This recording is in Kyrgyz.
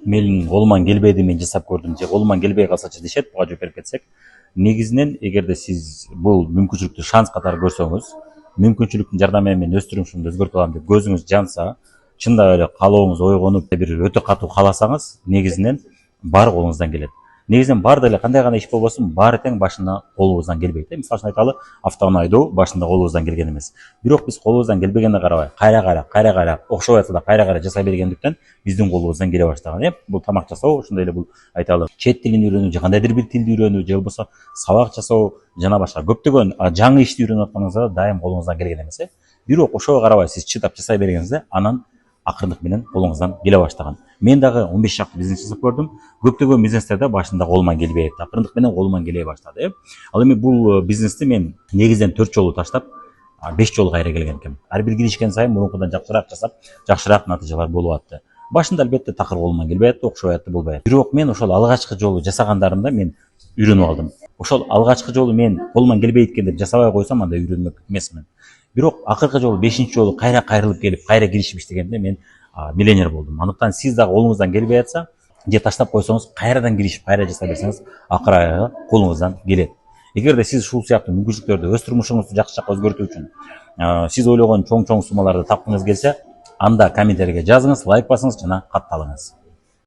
Менин колуман келбеди, мен жасап көрдүм же колуман келбей калсачы дешет. Буга жооп берип кетсек, негизинен эгерде сиз бул мүмкүнчүлүктү шанс катары көрсөңүз, мүмкүнчүлүктүн жардамы менен өз турмушумду өзгөртө алам деп көзүңүз жанса, чындап эле каалооңуз ойгонуп, бир өтө катуу кааласаңыз, негизинен баары колуңуздан келет. Негизинен баары деле кандай гана иш болбосун, баары тең башына колубуздан келбейт. Мисалы үчүн айталы, автоунаа айдоо башында колубуздан келген эмес. Бирок биз колубуздан келбегенге карабай, кайра окшоп атса да кайра жасай бергендиктен биздин колубуздан келе баштаган. Бул тамак жасоо, ошондой эле бул айталы, чет тилин үйрөнүү, же кандайдыр бир тилди үйрөнүү, же болбосо сабак жасоо, жана башка көптөгөн жаңы ишти үйрөнүп атканыңызда дайым колуңуздан келген эмес. Бирок ошого карабай сиз чыдап жасай бергенинизде, анан акырындык менен колуңуздан келе баштаган. Мен дагы 15 чакты бизнес жасап көрдүм. Көптөгөн бизнестерде башында колуман келбейт, акырындык менен колуман келе баштады. Ал эми бул бизнести мен негизинен 4 жолу таштап, 5 жолу кайра келген экенмин. Ар бир киришкен сайын мурункудан жакшыраак жасап, жакшыраак натыйжалар болуп атты. Башында албетте такыр колуман келбей атты, окшобой атты, болбой атты. Бирок мен ошол алгачкы жолу жасагандарымда мен үйрөнүп алдым. Ошол алгачкы жолу мен колуман келбейт экен деп жасабай койсом, анда үйрөнмөк эмесмин. Бирок акыркы жолу 5-чи жолу кайрылып келип, кайра киришип иштегенде мен миллионер болдум. Андыктан сиз дагы колуңуздан келбей атса, же таштап койсоңуз, кайрадан киришип, кайра жасай берсеңиз, акыр аягы колуңуздан келет. Эгерде сиз ушул сыяктуу мүмкүнчүлүктөрдү өз турмушуңузду жакшы жакка өзгөртүү үчүн сиз ойлогон чоң суммаларды тапкыңыз келсе, анда комментарийге жазыңыз, лайк басыңыз жана катталыңыз.